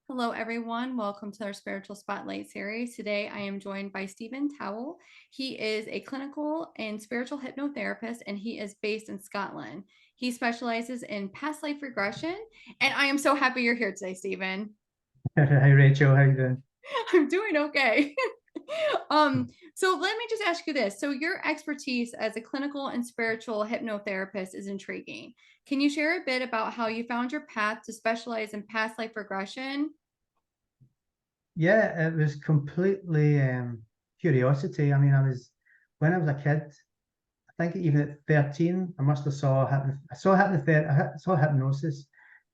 Hello, everyone. Welcome to our Spiritual Spotlight series. Today, I am joined by Towill. He is a clinical and spiritual hypnotherapist, and he is based in Scotland. He specializes in past life regression, and I am so happy you're here today, Stephen. Hi Rachel, how you doing? I'm doing okay. So let me just ask you this. So your expertise as a clinical and spiritual hypnotherapist is intriguing. Can you share a bit about how you found your path to specialize in past life regression? Yeah, it was completely curiosity. When I was a kid, I think even at 13, I must have I saw hypnosis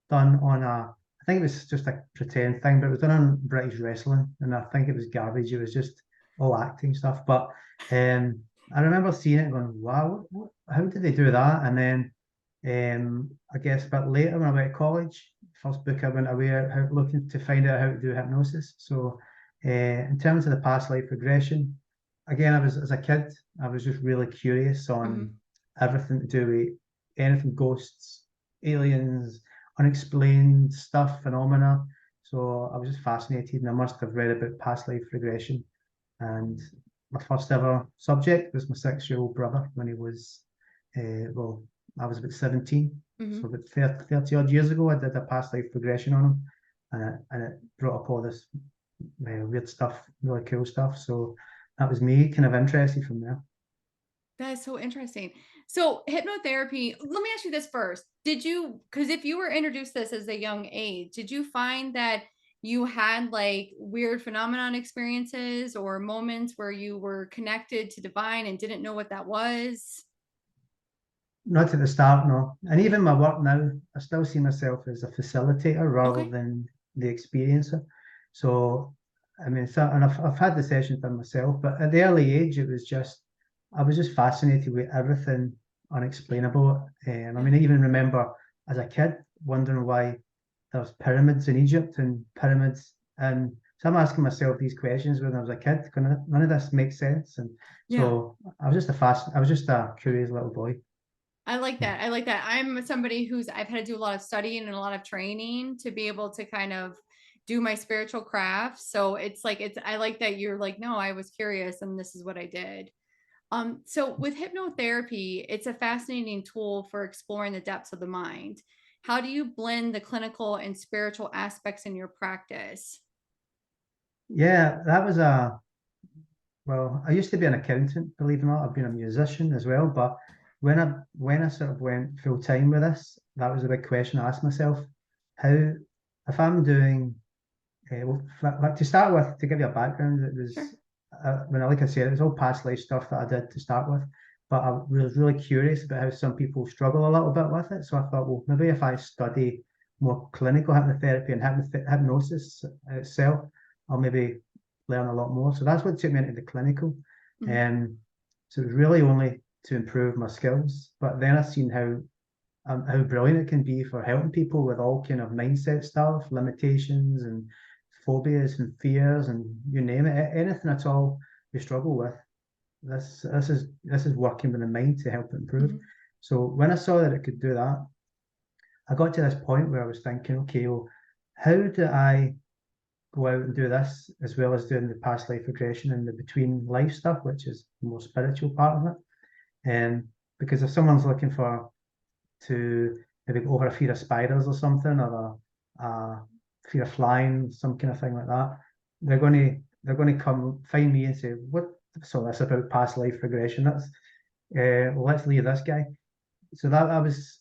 done on I think it was just a pretend thing, but it was done on British wrestling, and I think it was garbage. It was just all acting stuff. But I remember seeing it and going, wow, how did they do that? And then I guess a bit later when I went to college, first book I went away looking to find out how to do hypnosis. So in terms of the past life regression, again, I was as a kid, I was just really curious on Mhm. everything to do with anything ghosts, aliens, unexplained stuff, phenomena. So I was just fascinated, and I must have read about past life regression. And my first ever subject was my 6-year-old brother when he was, well, I was about 17. So Mhm. about 30 odd years ago, I did a past life regression on him. And it brought up all this weird stuff, really cool stuff. So that was me kind of interested from there. That is so interesting. So, hypnotherapy, let me ask you this first. Because if you were introduced to this as a young age, did you find that you had like weird phenomenon experiences or moments where you were connected to divine and didn't know what that was? Not at the start, no. And even my work now, I still see myself as a facilitator rather Okay. than the experiencer. So, and I've had the sessions done myself, but at the early age, I was just fascinated with everything unexplainable. Yeah. I even remember as a kid wondering why there's pyramids in Egypt and pyramids. And so I'm asking myself these questions when I was a kid. None of this makes sense. And Yeah. so I was just a curious little boy. I like that. I like that. I'm somebody I've had to do a lot of studying and a lot of training to be able to kind of do my spiritual craft. So I like that you're like, no, I was curious and this is what I did. So with hypnotherapy, it's a fascinating tool for exploring the depths of the mind. How do you blend the clinical and spiritual aspects in your practice? Yeah, well, I used to be an accountant, believe it or not. I've been a musician as well, but when I sort of went full time with this, that was a big question I asked myself. How, if I'm doing, to start with, to give you a background, it Sure. was, like I said, it was all past life stuff that I did to start with, but I was really curious about how some people struggle a little bit with it. So I thought, well, maybe if I study more clinical hypnotherapy and hypnosis itself, I'll maybe learn a lot more. So that's what took me into the clinical. Mhm. Um, so it was really only to improve my skills. But then I seen how brilliant it can be for helping people with all kind of mindset stuff, limitations and phobias and fears and you name it, anything at all you struggle with. This is working with the mind to help it improve. Mhm. So when I saw that it could do that, I got to this point where I was thinking, okay, well, how do I go out and do this as well as doing the past life regression and the between life stuff, which is the more spiritual part of it. And because if someone's looking for to maybe go over a fear of spiders or something, or a fear of flying, some kind of thing like that, they're going to come find me and say, "What? So that's about past life regression. Let's leave this guy." So that I was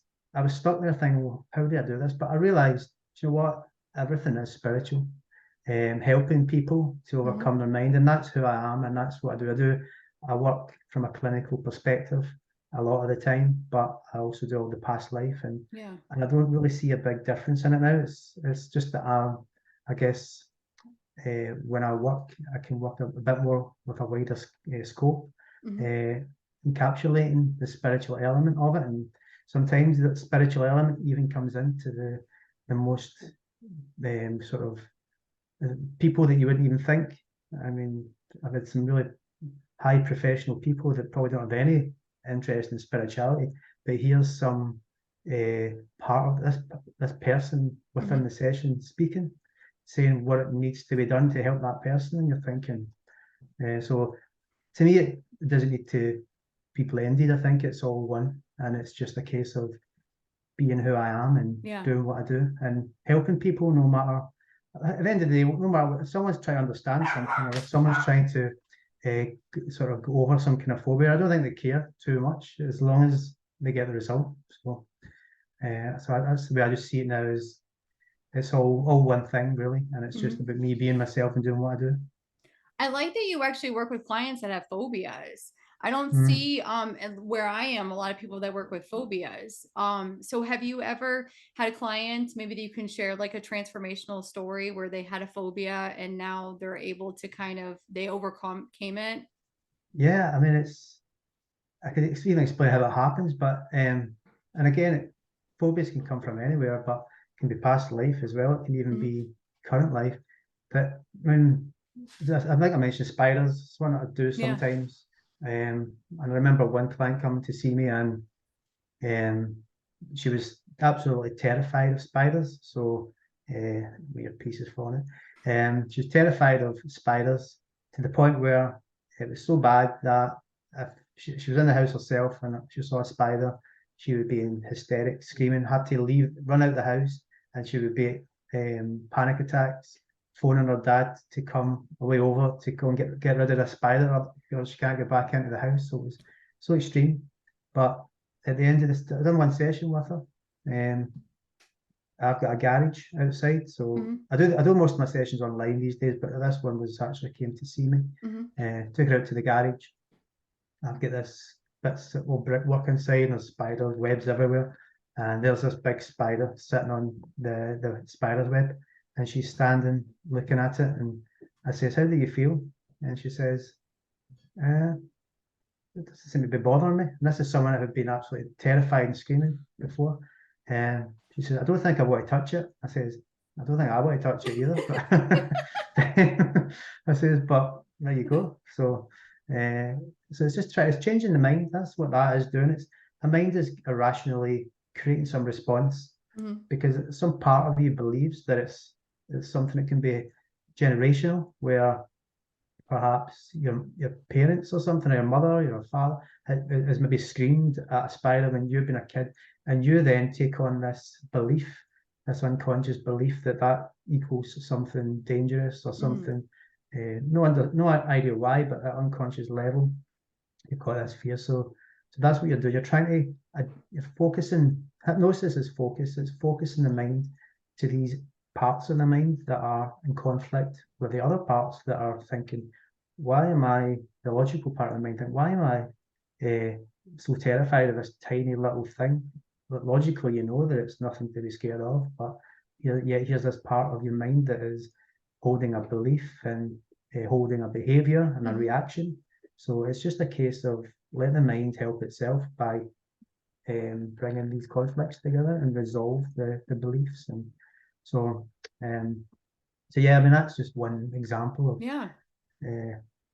stuck there thinking, well, how do I do this? But I realized, you know what? Everything is spiritual. Helping people to Mhm. overcome their mind, and that's who I am, and that's what I do. I work from a clinical perspective a lot of the time, but I also do all the past life, and Yeah. and I don't really see a big difference in it now. It's just that I guess when I work, I can work a bit more with a wider scope, Mhm. uh, encapsulating the spiritual element of it. And sometimes that spiritual element even comes into the most sort of people that you wouldn't even think. I mean, I've had some really high professional people that probably don't have any interest in spirituality, but here's some part of this person within Mhm. the session speaking, saying what it needs to be done to help that person, and you're thinking, so to me, it doesn't need to be blended. I think it's all one, and it's just a case of being who I am and doing what I do and helping people, no matter, at the end of the day, no matter if someone's trying to understand something, or if someone's trying to sort of go over some kind of phobia, I don't think they care too much as long as they get the result. So that's the way I just see it now, is it's all one thing really, and it's just about me being myself and doing what I do. I like that you actually work with clients that have phobias. I don't see and where I am a lot of people that work with phobias. So have you ever had a client maybe that you can share like a transformational story where they had a phobia and now they're able to kind of they overcame it? Yeah, I mean, I could even explain how it happens, but and again, phobias can come from anywhere, but it can be past life as well. It can even be current life. But when I think I mentioned spiders, it's one that I do sometimes. And I remember one client coming to see me, and she was absolutely terrified of spiders. So weird pieces for it. She was terrified of spiders to the point where it was so bad that if she was in the house herself and she saw a spider, she would be in hysterics, screaming, had to leave, run out the house, and she would be panic attacks, phoning her dad to come away over to go and get rid of the spider because she can't get back into the house. So it was so extreme. But at the end of this, I done one session with her. I've got a garage outside, so I do most of my sessions online these days. But this one was actually came to see me. Took her out to the garage. I've got this bits of old brickwork inside, and there's spiders, webs everywhere. And there's this big spider sitting on the spider's web, and she's standing looking at it. And I says, "How do you feel?" And she says, "It doesn't seem to be bothering me." And this is someone that had been absolutely terrified and screaming before. And she says, "I don't think I want to touch it." I says, "I don't think I want to touch it either." But I says, "But there you go." So it's just it's changing the mind. That's what that is doing. It's a mind is irrationally creating some response because some part of you believes that it's something that can be generational, where perhaps your parents or something, or your mother, your father has maybe screamed at a spider when you've been a kid, and you then take on this belief, this unconscious belief that equals something dangerous or something. No idea why, but at unconscious level, you've got this fear. So that's what you're doing. You're trying to you're focusing. Hypnosis is focus. It's focusing the mind to these parts of the mind that are in conflict with the other parts that are thinking, why am I, the logical part of the mind, why am I so terrified of this tiny little thing? But logically, you know that it's nothing to be scared of, but yet here's this part of your mind that is holding a belief and holding a behavior and a reaction. So it's just a case of letting the mind help itself by bringing these conflicts together and resolve the beliefs. And so yeah, I mean, that's just one example of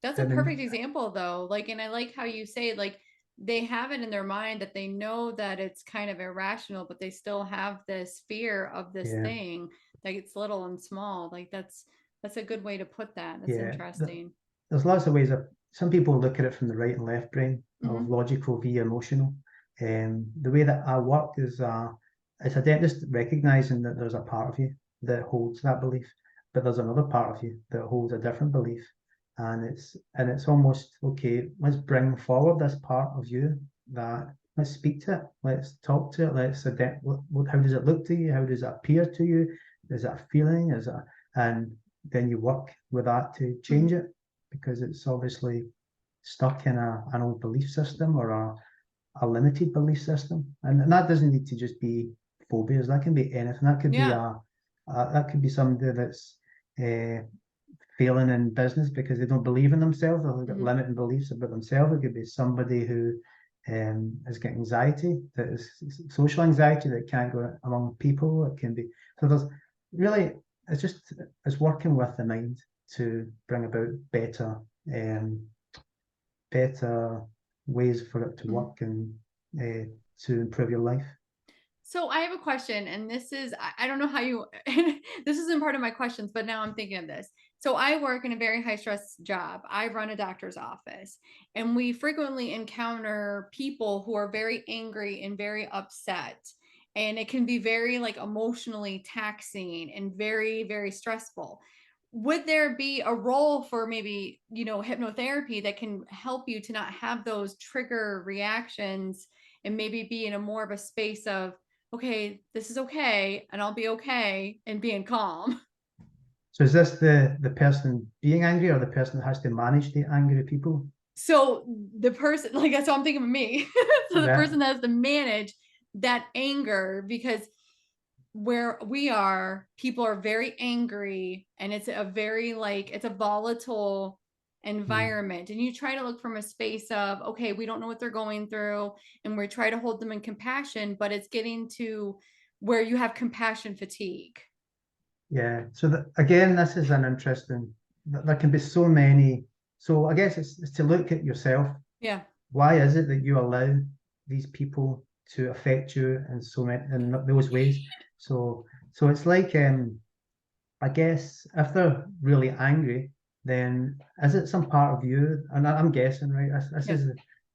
that's a perfect example though. Like, and I like how you say like they have it in their mind that they know that it's kind of irrational, but they still have this fear of this thing, like it's little and small. Like that's a good way to put that. That's interesting. There's lots of ways of some people look at it from the right and left brain of logical via emotional. The way that I work is it's a dentist recognizing that there's a part of you that holds that belief, but there's another part of you that holds a different belief. And it's almost okay, let's bring forward this part of you let's speak to it, let's talk to it, let's adapt. How does it look to you? How does it appear to you? Is it a feeling? And then you work with that to change it, because it's obviously stuck in an old belief system or a limited belief system. And that doesn't need to just be phobias. That can be anything. That could be that could be somebody that's failing in business because they don't believe in themselves, or they've got limiting beliefs about themselves. It could be somebody who has got anxiety, that is social anxiety, that can't go among people. It can be, so there's really, it's working with the mind to bring about better ways for it to work and to improve your life. So I have a question, and this is I don't know how you this isn't part of my questions, but now I'm thinking of this. So I work in a very high stress job. I run a doctor's office, and we frequently encounter people who are very angry and very upset. And it can be very like emotionally taxing and very, very stressful. Would there be a role for maybe, hypnotherapy that can help you to not have those trigger reactions and maybe be in a more of a space of, okay, this is okay, and I'll be okay, and being calm. So is this the person being angry or the person that has to manage the angry people? So the person, like that's what I'm thinking of me. So the Yeah. person that has to manage that anger because where we are, people are very angry and it's a very like it's a volatile Mm. environment. And you try to look from a space of, okay, we don't know what they're going through, and we try to hold them in compassion, but it's getting to where you have compassion fatigue. Yeah. So again, this is an interesting. There can be so many. So I guess it's to look at yourself. Yeah. Why is it that you allow these people to affect you in so many in those ways? So it's like I guess if they're really angry, then is it some part of you? And I'm guessing, right? Yeah.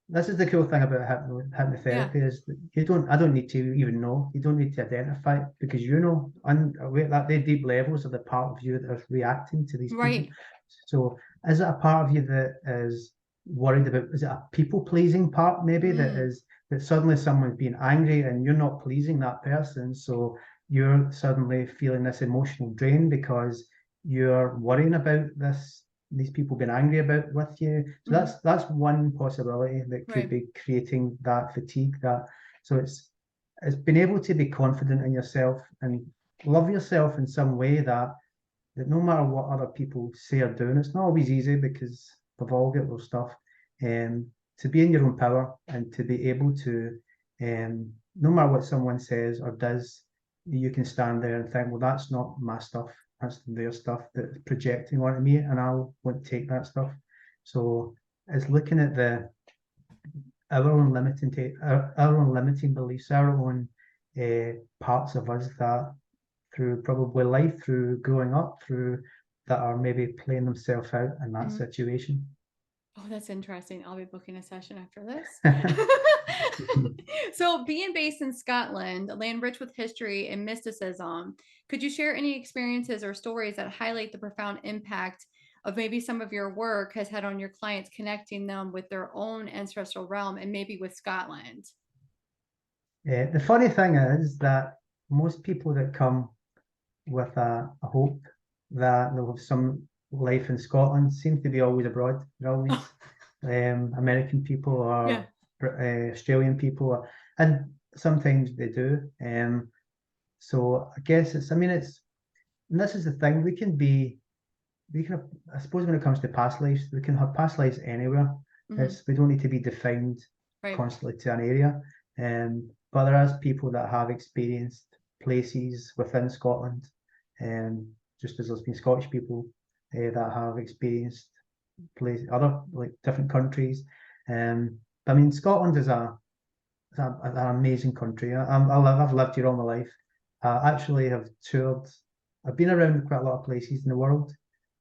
This is the cool thing about Yeah. hypnotherapy is that you don't. I don't need to even know. You don't need to identify it because you know, and that the deep levels of the part of you that is reacting to these people. Right. So is it a part of you that is worried about? Is it a people pleasing part maybe that Mm, is that suddenly someone's being angry and you're not pleasing that person, so you're suddenly feeling this emotional drain because you're worrying about these people being angry about with you. So mhm, that's one possibility that could right. be creating that fatigue. That so it's being able to be confident in yourself and love yourself in some way that no matter what other people say or doing, it's not always easy because we've all got those stuff. To be in your own power and to be able to, no matter what someone says or does, you can stand there and think, well, that's not my stuff. That's their stuff that's projecting onto me, and I won't take that stuff. So it's looking at our own our own limiting beliefs, our own parts of us that through probably life, through growing up, through that are maybe playing themselves out in that Mhm. situation. Oh, that's interesting. I'll be booking a session after this. So, being based in Scotland, a land rich with history and mysticism, could you share any experiences or stories that highlight the profound impact of maybe some of your work has had on your clients, connecting them with their own ancestral realm and maybe with Scotland? The funny thing is that most people that come with a hope that they'll have some life in Scotland seem to be always abroad. They're always American people Yeah. or Australian people, and sometimes they do. So I guess I mean, and this is the thing, we can, I suppose when it comes to past lives, we can have past lives anywhere. Hmm. We don't need to be defined Right. constantly to an area. But there is people that have experienced places within Scotland, just as there's been Scottish people that have experienced other like different countries. I mean, Scotland is an amazing country. I've lived here all my life. I actually have toured. I've been around quite a lot of places in the world,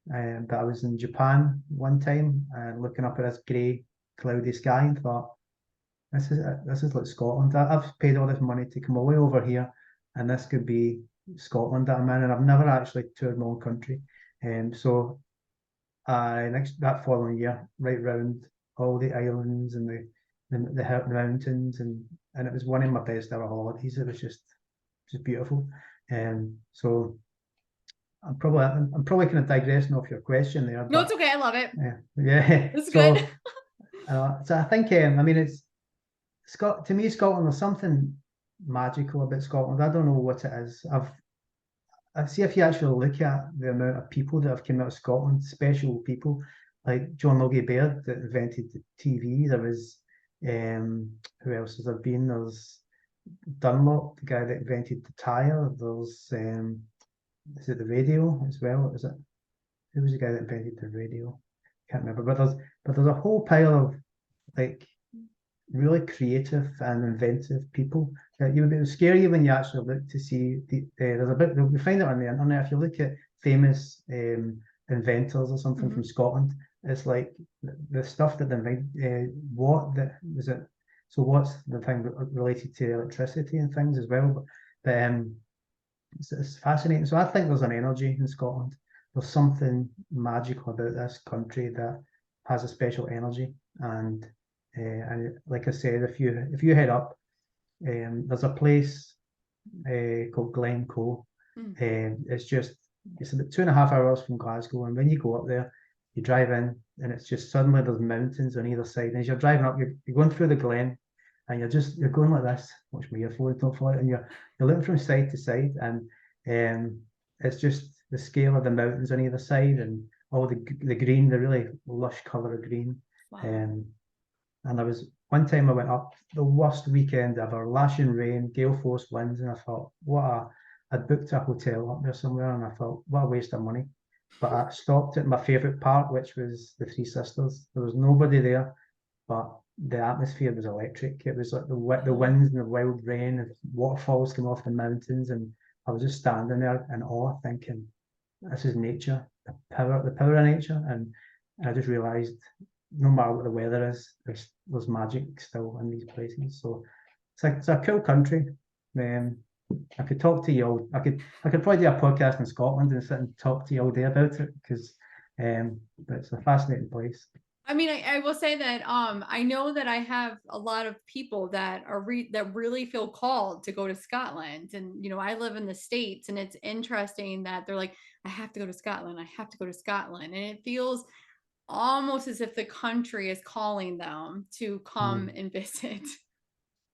but I was in Japan one time and looking up at this grey, cloudy sky and thought, this is like Scotland. I've paid all this money to come all the way over here, and this could be Scotland that I'm in, and I've never actually toured my own country. So I next that following year, right round all the islands and the mountains, and it was one of my best ever holidays. It was just beautiful. So I'm probably kind of digressing off your question there, No, it's but okay. I love it. yeah. It's good. So I think I mean it's to me Scotland. There's something magical about Scotland. I don't know what it is. I see if you actually look at the amount of people that have come out of Scotland, special people like John Logie Baird that invented the TV. There was who else has there been? There's Dunlop, the guy that invented the tire. There's is it the radio as well? Is it who was the guy that invented the radio? Can't remember. But there's a whole pile of like really creative and inventive people you would be scary when you actually look to see there's a bit, you find it on the internet. If you look at famous inventors or something from Scotland, it's like the stuff that they invent. What the was it? So what's the thing related to electricity and things as well? But it's fascinating. So I think there's an energy in Scotland. There's something magical about this country that has a special energy. And like I said, if you head up, there's a place called Glencoe. It's about 2.5 hours from Glasgow, and when you go up there, you drive in, and it's just suddenly there's mountains on either side. And as you're driving up, you're going through the glen, and you're going like this. Watch my earphones don't fall out, and you're looking from side to side, and it's just the scale of the mountains on either side, and all the green, the really lush colour of green. Wow. And I was one time I went up the worst weekend ever, lashing rain, gale force winds, and I thought, I'd booked a hotel up there somewhere, and I thought, what a waste of money. But I stopped at my favourite part, which was the Three Sisters. There was nobody there, but the atmosphere was electric. It was like the winds and the wild rain and waterfalls came off the mountains, and I was just standing there in awe, thinking, this is nature, the power of nature. And I just realised, no matter what the weather is, there's magic still in these places. So it's a cool country. I could talk to you all. I could probably do a podcast in Scotland and sit and talk to you all day about it, because but it's a fascinating place. I mean, I will say that I know that I have a lot of people that are that really feel called to go to Scotland, and I live in the States, and it's interesting that they're like, I have to go to Scotland, I have to go to Scotland, and it feels almost as if the country is calling them to come and visit.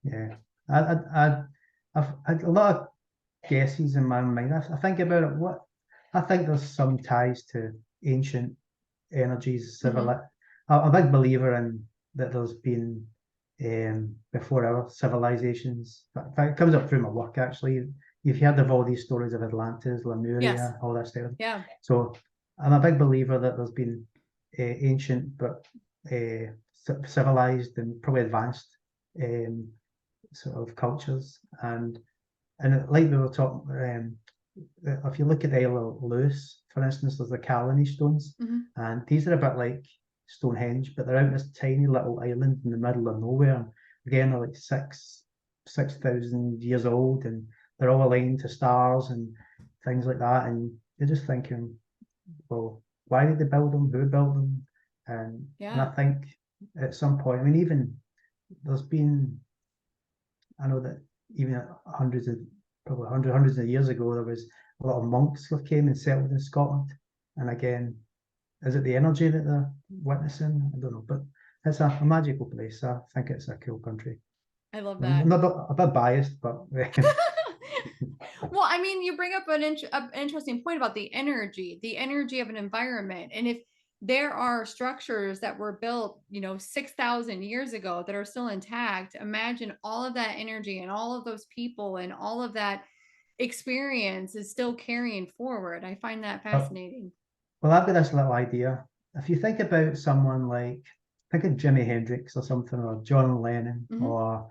Yeah, I've had a lot of guesses in my mind. I think about it. I think there's some ties to ancient energies. I'm a big believer in that. There's been before our civilizations. In fact, it comes up through my work actually. You've heard of all these stories of Atlantis, Lemuria, all that stuff. Yeah. So I'm a big believer that there's been ancient but civilized and probably advanced sort of cultures, and like we were talking, if you look at the Isle of Lewis, for instance, there's the Callanee stones, and these are a bit like Stonehenge, but they're out in this tiny little island in the middle of nowhere. And again, they're like 6,000 years old, and they're all aligned to stars and things like that. And you're just thinking, well, why did they build them? Who built them? And I think at some point, I mean, even there's been, I know that even hundreds of years ago, there was a lot of monks who came and settled in Scotland. And again, is it the energy that they're witnessing? I don't know, but it's a magical place. I think it's a cool country. I love that. I'm a bit biased, but well, I mean, you bring up an interesting point about the energy of an environment. And if there are structures that were built, 6,000 years ago that are still intact, imagine all of that energy and all of those people and all of that experience is still carrying forward. I find that fascinating. Well, I've got this little idea. If you think about someone like, think of Jimi Hendrix or something, or John Lennon, or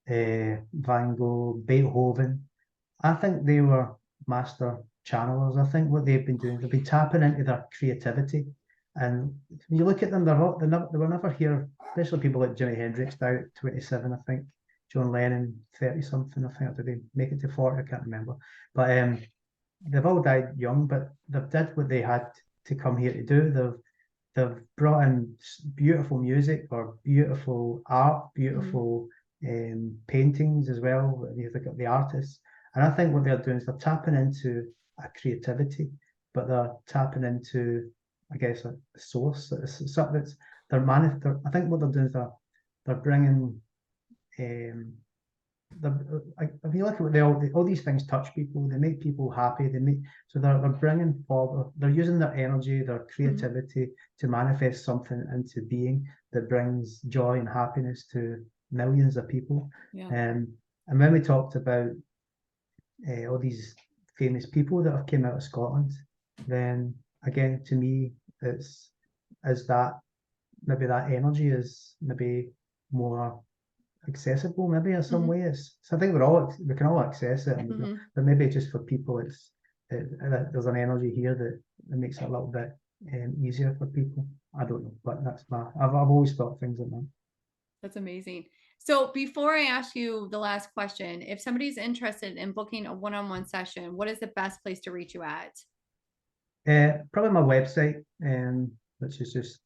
Van Gogh, Beethoven, I think they were master channelers. I think what they've been doing, they've been tapping into their creativity. And when you look at them, they were never here, especially people like Jimi Hendrix, died at 27, I think. John Lennon, 30 something, I think. Did they make it to 40? I can't remember. But they've all died young, but they've did what they had to come here to do. They've brought in beautiful music, or beautiful art, beautiful paintings as well. You look at the artists. And I think what they're doing is they're tapping into a creativity, but they're tapping into, I guess, a source. It's something that's I think what they're doing is they're bringing. If you look at what all these things touch people, they make people happy. So they're bringing forward. They're using their energy, their creativity to manifest something into being that brings joy and happiness to millions of people. And when we talked about all these famous people that have came out of Scotland, then again, to me, is that maybe that energy is maybe more accessible maybe in some Mhm. ways. So I think we can all access it, and Mhm. but maybe just for people, there's an energy here that makes it a little bit easier for people. I don't know, but I've always thought things like that. That's amazing. So before I ask you the last question, if somebody's interested in booking a one-on-one session, what is the best place to reach you at? Probably my website, which is just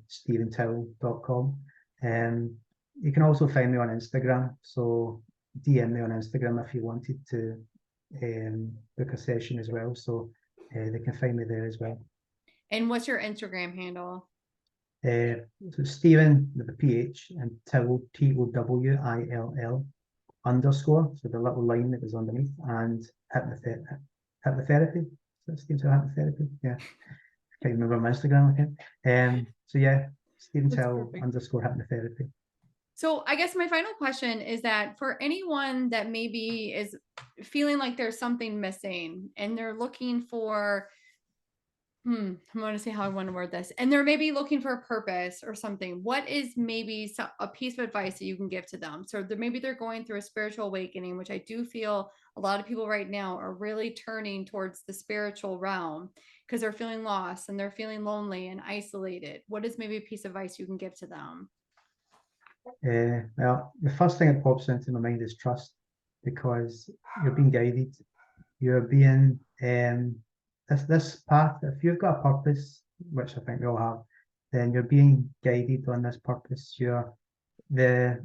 stephentowill.com. You can also find me on Instagram, so DM me on Instagram if you wanted to book a session as well. So they can find me there as well. And what's your Instagram handle? So Stephen with a PH and Towill, TOWILL _ so the little line that was underneath, and hypnotherapy. So it seems to hypnotherapy. Yeah, can't remember my Instagram again. So yeah, Stephen That's Towill perfect. _ hypnotherapy. So I guess my final question is that for anyone that maybe is feeling like there's something missing and they're looking for, I'm going to see how I want to word this, and they're maybe looking for a purpose or something, what is maybe a piece of advice that you can give to them? So maybe they're going through a spiritual awakening, which I do feel a lot of people right now are really turning towards the spiritual realm because they're feeling lost and they're feeling lonely and isolated. What is maybe a piece of advice you can give to them? Well, the first thing that pops into my mind is trust, because you're being guided. You're being this path. If you've got a purpose, which I think we all have, then you're being guided on this purpose. The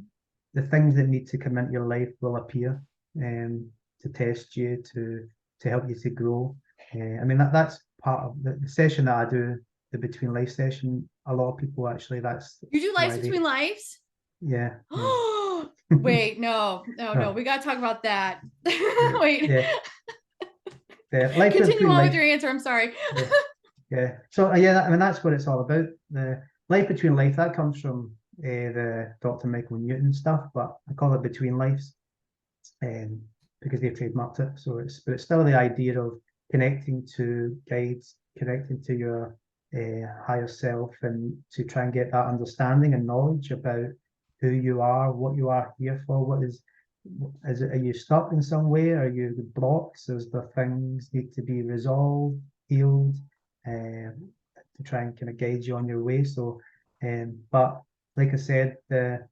the things that need to come into your life will appear, to test you, to help you to grow. I mean that's part of the session that I do, the between life session. A lot of people actually, that's You do lives why between lives? yeah. Wait, no. No, We got to talk about that. yeah, Wait. yeah, yeah. Life Continue between on with life. your answer. I'm sorry. Yeah, yeah. So I mean that's what it's all about. The life between life, that comes from the Dr. Michael Newton stuff, but I call it between lives, um, because they've trademarked it. So it's still the idea of connecting to guides, connecting to your higher self, and to try and get that understanding and knowledge about who you are, what you are here for, are you stuck in some way? Are you the blocks? Is there things need to be resolved, healed, to try and kind of guide you on your way? So, but like I said, the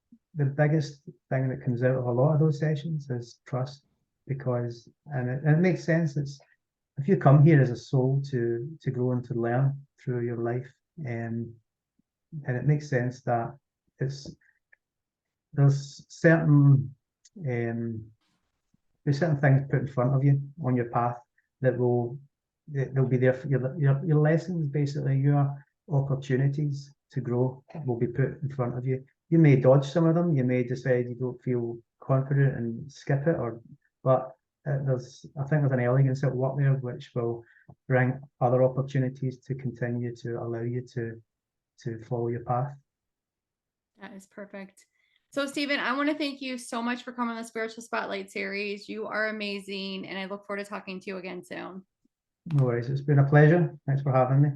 biggest thing that comes out of a lot of those sessions is trust, because and it makes sense. It's if you come here as a soul to grow and to learn through your life, and it makes sense that it's there's um, certain things put in front of you on your path that they'll be there for your lessons, basically your opportunities to grow will be put in front of you. You may dodge some of them, you may decide you don't feel confident and skip it, but I think there's an elegance at work there which will bring other opportunities to continue to allow you to follow your path. That is perfect. So, Stephen, I want to thank you so much for coming on the Spiritual Spotlight series. You are amazing, and I look forward to talking to you again soon. No worries, it's been a pleasure. Thanks for having me.